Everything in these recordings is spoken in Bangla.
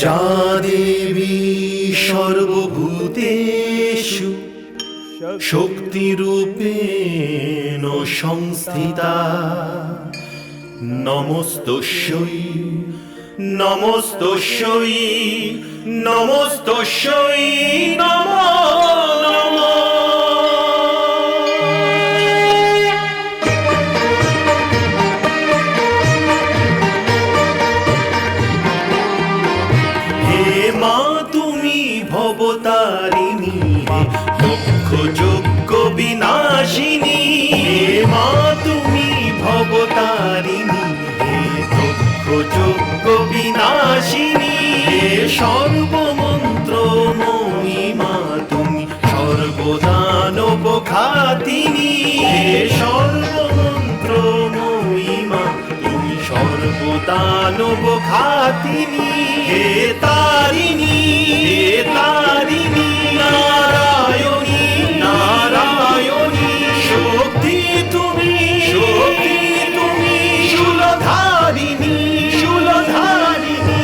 যা দেবী সর্বভূতেষু শক্তিরূপেণ সংস্থিতা, নমস্তস্যৈ নমস্তস্যৈ নমস্তস্যৈ নমো নমঃ। হে মা তুমি ভবতারিণী, দুঃখ যজ্ঞ বিনাশিনী। হে মা তুমি ভবতারিণী, হে দুঃখ যজ্ঞ বিনাশিনী। হে সর্বমন্ত্র মহিমা তুমি সর্বদানব ঘাতিনী। হে সর্বমন্ত্র মহিমা তুমি সর্বদানব ঘাতিনী। হে তারিণী, হে তারিণী, নারায়ণী নারায়ণী, শক্তি তুমি, শক্তি তুমি, শূলধারিণী শূলধারিণী।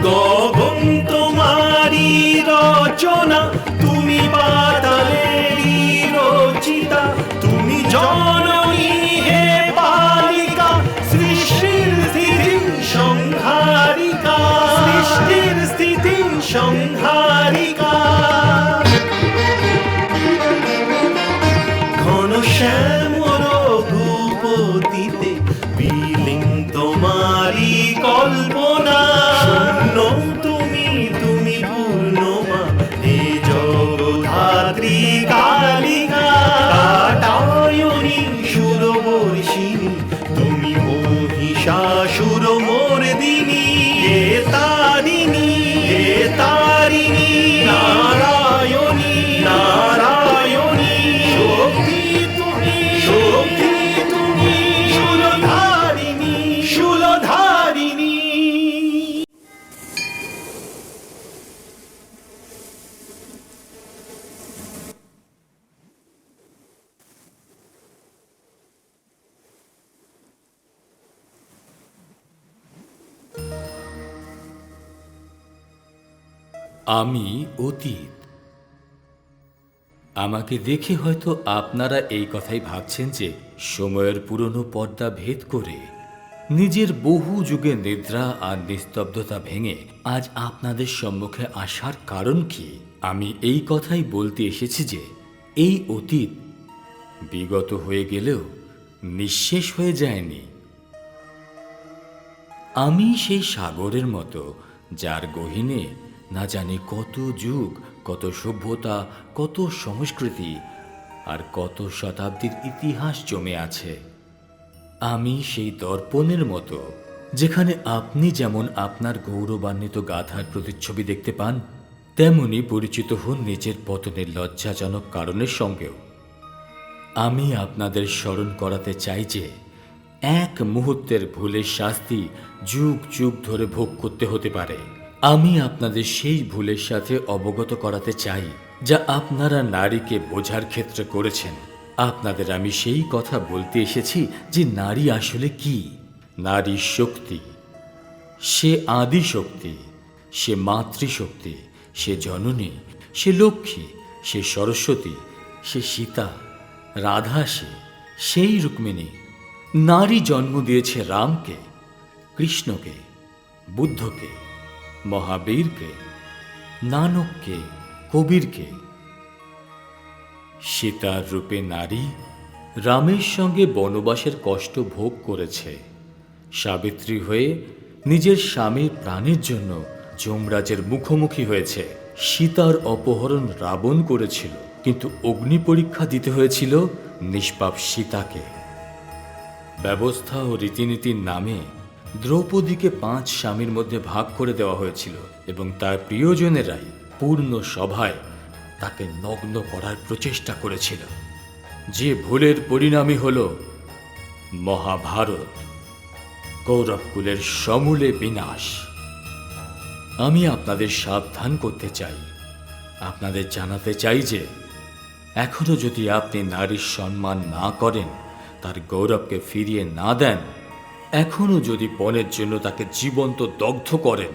গগন তোমারি রচনা, তুমি পাতালেরই রচিতা। তুমি জননী হে বালিকা, সৃষ্টির স্থিতি সংহারিকা, সৃষ্টির স্থিতি সংহারিকা। ঘন শ্যামর ভূপতিতে বিলীন তোমারি কল্পনা। শূন্য তুমি, তুমি পূর্ণমা, হে জগদ্ধাত্রী কালিকা। কাটায়নী সুরবর্ষিণী, তুমি মহিষাসুর মর্দিনী। হে তারিণী, হে তারিণী, নারায়ণী নারায়ণী, শক্তি তুমি, শক্তি তুমি, শূলধারিণী শূলধারিণী। আমি অতীত। আমাকে দেখে হয়তো আপনারা এই কথাই ভাবছেন যে সময়ের পুরনো পর্দা ভেদ করে নিজের বহু যুগের নিদ্রা আর নিস্তব্ধতা ভেঙে আজ আপনাদের সম্মুখে আসার কারণ কি। আমি এই কথাই বলতে এসেছি যে এই অতীত বিগত হয়ে গেলেও নিঃশেষ হয়ে যায়নি। আমি সেই সাগরের মতো যার গহীনে না জানি কত যুগ, কত সভ্যতা, কত সংস্কৃতি আর কত শতাব্দীর ইতিহাস জমে আছে। আমি সেই দর্পণের মতো যেখানে আপনি যেমন আপনার গৌরবান্বিত গাথার প্রতিচ্ছবি দেখতে পান, তেমনি পরিচিত হন নিজের পতনের লজ্জাজনক কারণের সঙ্গেও। আমি আপনাদের স্মরণ করাতে চাই যে এক মুহূর্তের ভুলের শাস্তি যুগ যুগ ধরে ভোগ করতে হতে পারে। আমি আপনাদের সেই ভুলের সাথে অবগত করাতে চাই যা আপনারা নারীকে বোঝার ক্ষেত্রে করেছেন। আপনাদের আমি সেই কথা বলতে এসেছি যে নারী আসলে কি। নারী শক্তি, সে আদি শক্তি, সে মাতৃশক্তি, সে জননী, সে লক্ষ্মী, সে সরস্বতী, সে সীতা, রাধা, সেই রুক্মিণী। নারী জন্ম দিয়েছে রামকে, কৃষ্ণকে, বুদ্ধকে, মহাবীরকে, নানককে, কবিরকে। সীতার রূপে নারী রামের সঙ্গে বনবাসের কষ্ট ভোগ করেছে। সাবিত্রী হয়ে নিজের স্বামীর প্রাণের জন্য যমরাজের মুখোমুখি হয়েছে। সীতার অপহরণ রাবণ করেছিল, কিন্তু অগ্নি পরীক্ষা দিতে হয়েছিল নিষ্পাপ সীতাকে। ব্যবস্থা ও রীতিনীতির নামে দ্রৌপদীকে 5 স্বামীর মধ্যে ভাগ করে দেওয়া হয়েছিল এবং তার প্রিয়জনেরাই পূর্ণ সভায় তাকে নগ্ন করার প্রচেষ্টা করেছিল। যে ভুলের পরিণামই হল মহাভারত, কৌরবকুলের সমূলে বিনাশ। আমি আপনাদের সাবধান করতে চাই, আপনাদের জানাতে চাই যে এখনো যদি আপনি নারীর সম্মান না করেন, তার গৌরবকে ফিরিয়ে না দেন, এখনো যদি পণের জন্য তাকে জীবন্ত দগ্ধ করেন,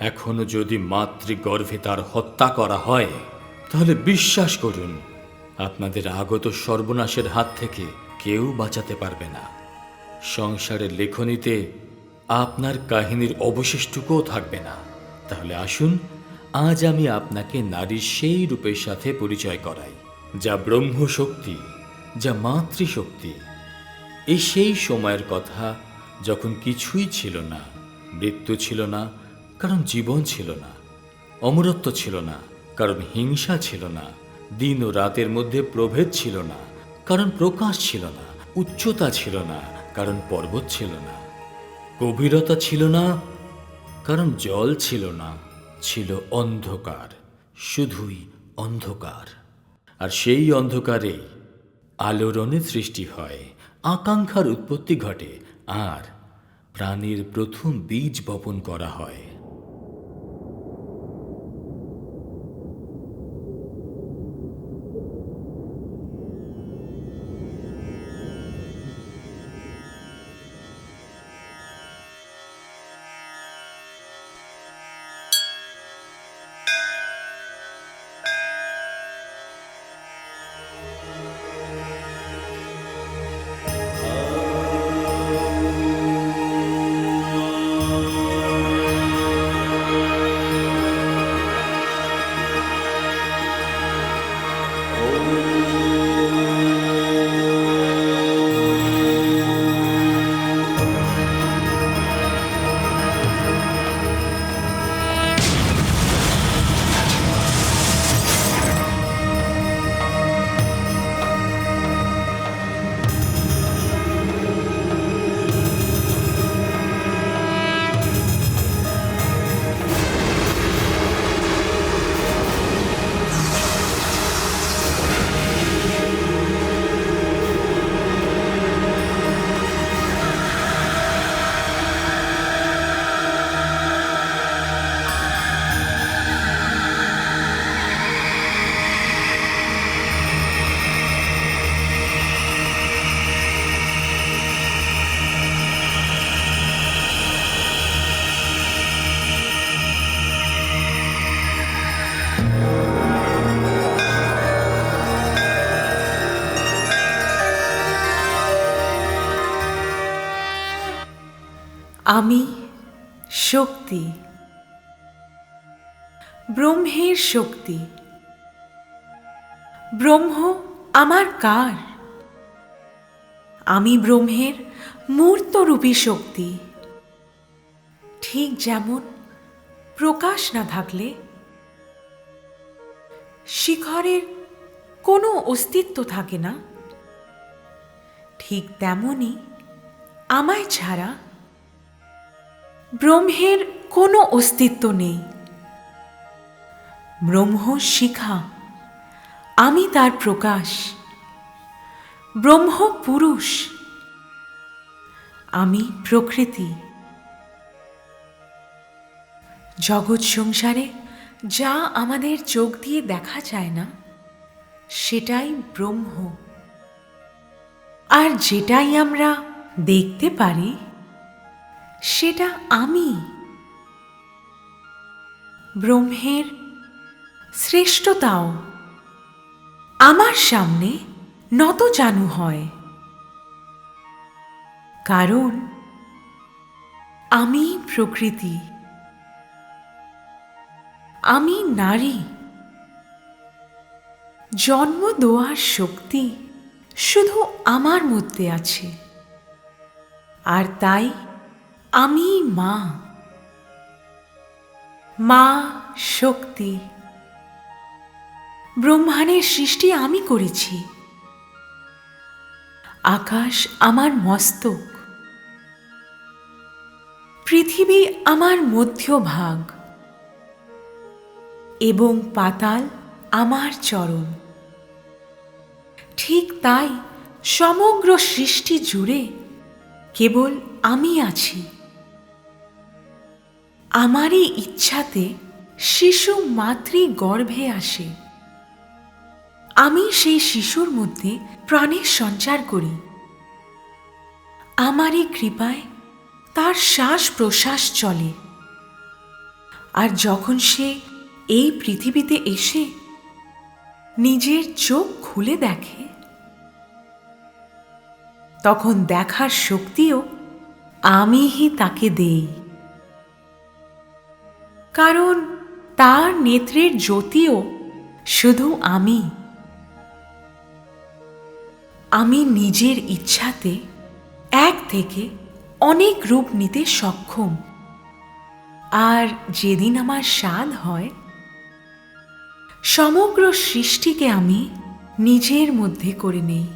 এখনো যদি মাতৃগর্ভে তার হত্যা করা হয়, তাহলে বিশ্বাস করুন আপনাদের আগত সর্বনাশের হাত থেকে কেউ বাঁচাতে পারবে না। সংসারের লেখনীতে আপনার কাহিনীর অবশিষ্টটুকুও থাকবে না। তাহলে আসুন, আজ আমি আপনাকে নারীর সেই রূপের সাথে পরিচয় করাই, যা ব্রহ্মশক্তি, যা মাতৃশক্তি। এই সেই সময়ের কথা যখন কিছুই ছিল না, মৃত্যু ছিল না, কারণ জীবন ছিল না, অমরত্ব ছিল না, কারণ হিংসা ছিল না, দিন ও রাতের মধ্যে প্রভেদ ছিল না, কারণ প্রকাশ ছিল না, উচ্চতা ছিল না, কারণ পর্বত ছিল না, গভীরতা ছিল না, কারণ জল ছিল না, ছিল অন্ধকার, শুধুই অন্ধকার। আর সেই অন্ধকারে আলোড়নের সৃষ্টি হয়, আকাঙ্ক্ষার উৎপত্তি ঘটে, আর প্রাণীর প্রথম বীজ বপন করা হয়। আমি শক্তি, ব্রহ্মের শক্তি। ব্রহ্ম আমার কার? আমি ব্রহ্মের মূর্তরূপী শক্তি। ঠিক যেমন প্রকাশ না থাকলে শিখরের কোনো অস্তিত্ব থাকে না, ঠিক তেমনি আমায় ছাড়া ব্রহ্মের কোনো অস্তিত্ব নেই। ব্রহ্ম শিখা, আমি তার প্রকাশ। ব্রহ্ম পুরুষ, আমি প্রকৃতি। জগৎ সংসারে যা আমাদের চোখ দিয়ে দেখা যায় না, সেটাই ব্রহ্ম। আর যেটাই আমরা দেখতে পারি, সেটা আমি। ব্রহ্মের শ্রেষ্ঠতাও আমার সামনে নতজানু হয়, কারণ আমি প্রকৃতি, আমি নারী। জন্ম দেওয়ার শক্তি শুধু আমার মধ্যে আছে, আর তাই আমি মা। মা শক্তি। ব্রহ্মাণ্ডের সৃষ্টি আমি করেছি। আকাশ আমার মস্তক, পৃথিবী আমার মধ্যভাগ, এবং পাতাল আমার চরণ। ঠিক তাই সমগ্র সৃষ্টি জুড়ে কেবল আমি আছি। আমারই ইচ্ছাতে শিশু মাতৃ গর্ভে আসে। আমি সেই শিশুর মধ্যে প্রাণের সঞ্চার করি। আমারই কৃপায় তার শ্বাস প্রশ্বাস চলে। আর যখন সে এই পৃথিবীতে এসে নিজের চোখ খুলে দেখে, তখন দেখার শক্তিও আমিই তাকে দেই। কারণ তার নেত্রের জ্যোতিও শুধু আমি। আমি নিজের ইচ্ছাতে এক থেকে অনেক রূপ নিতে সক্ষম। আর যেদিন আমার স্বাদ হয়, সমগ্র সৃষ্টিকে আমি নিজের মধ্যে করে নেই।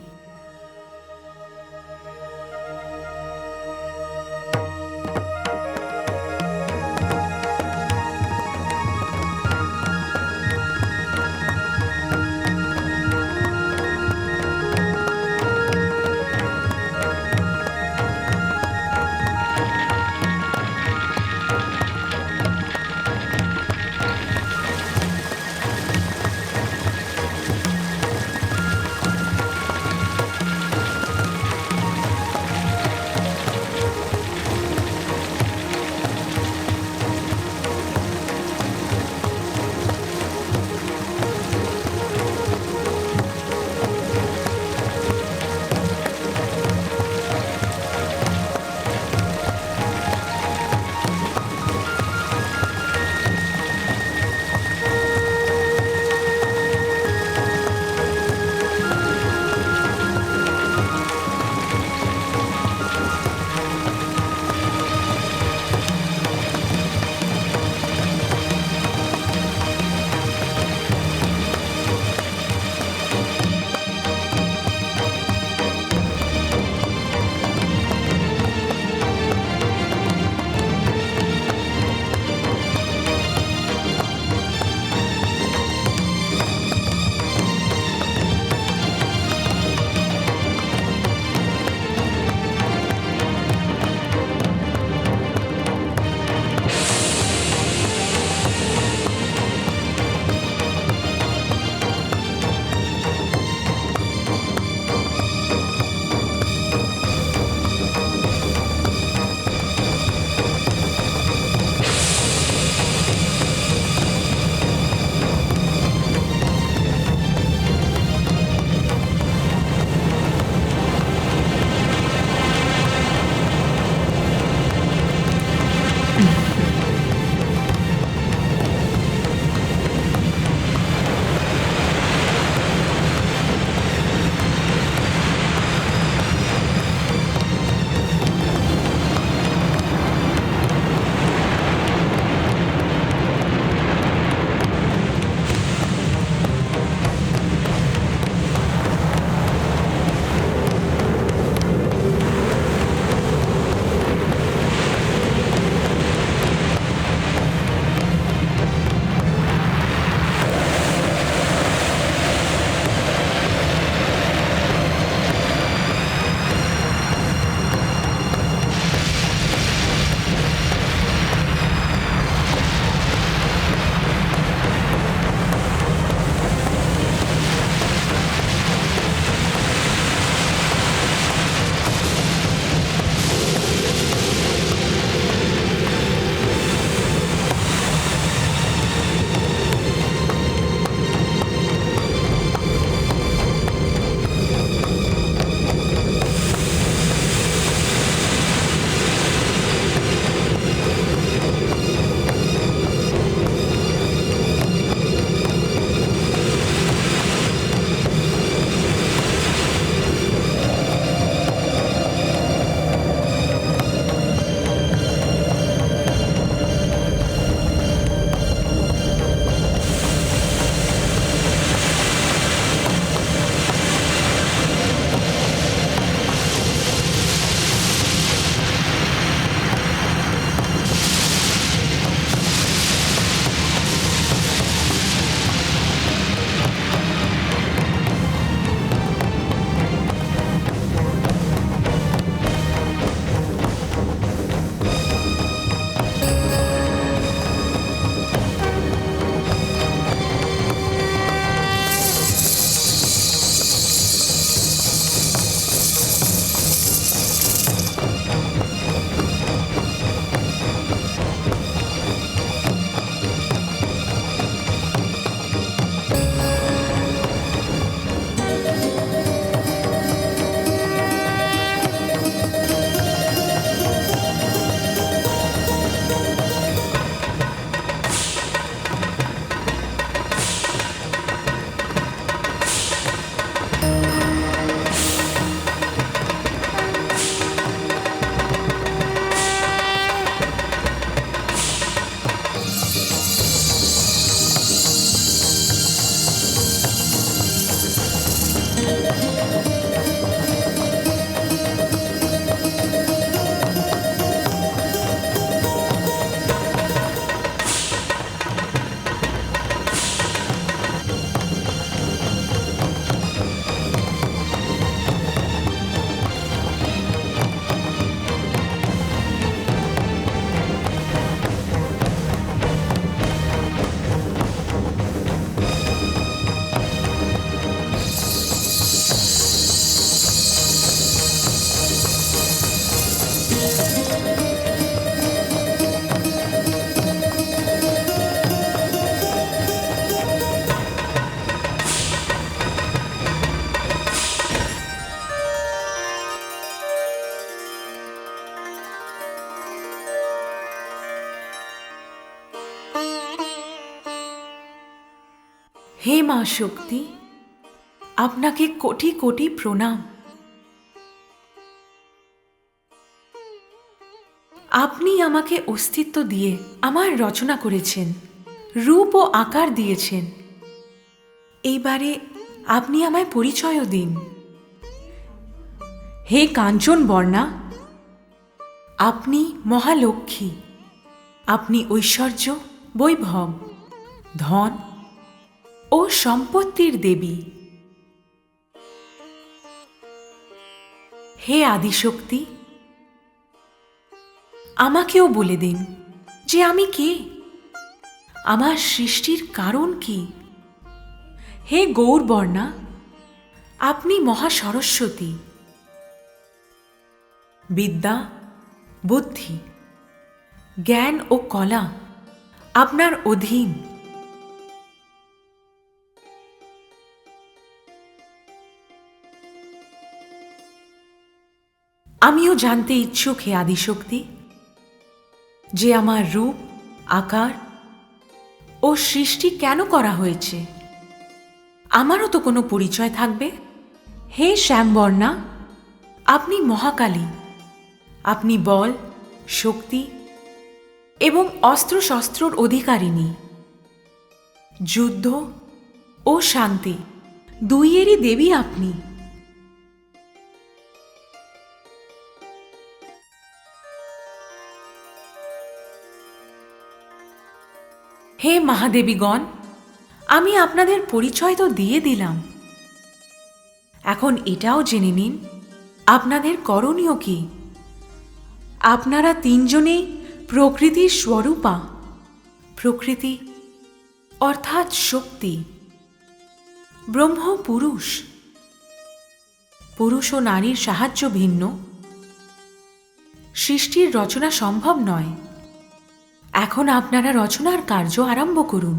হে মা শক্তি, আপনাকে কোটি কোটি প্রণাম। আপনি আমাকে অস্তিত্ব দিয়ে আমার রচনা করেছেন, রূপ ও আকার দিয়েছেন। এইবারে আপনি আমায় পরিচয়ও দিন। হে কাঞ্চন বর্ণা, আপনি মহালক্ষ্মী, আপনি ঐশ্বর্য, বৈভব, ধন ও সম্পত্তির দেবী। হে আদিশক্তি, আমাকেও বলে দিন যে আমি কে, আমার সৃষ্টির কারণ কি। হে গৌরবর্ণা, আপনি মহাসরস্বতী, বিদ্যা, বুদ্ধি, জ্ঞান ও কলা আপনার অধীন। আমিও জানতে ইচ্ছুক হে আদিশক্তি, যে আমার রূপ, আকার ও সৃষ্টি কেন করা হয়েছে। আমারও তো কোনো পরিচয় থাকবে। হে শ্যামবর্ণা, আপনি মহাকালী, আপনি বল, শক্তি এবং অস্ত্রশস্ত্রর অধিকারিণী, যুদ্ধ ও শান্তি দুইয়েরই দেবী আপনি। হে মহাদেবীগণ, আমি আপনাদের পরিচয় তো দিয়ে দিলাম, এখন এটাও জেনে নিন আপনাদের করণীয় কি। আপনারা তিনজনেই প্রকৃতির স্বরূপা। প্রকৃতি অর্থাৎ শক্তি, ব্রহ্ম পুরুষ। পুরুষ ও নারীর সাহায্য ভিন্ন সৃষ্টির রচনা সম্ভব নয়। এখন আপনারা রচনার কার্য আরম্ভ করুন।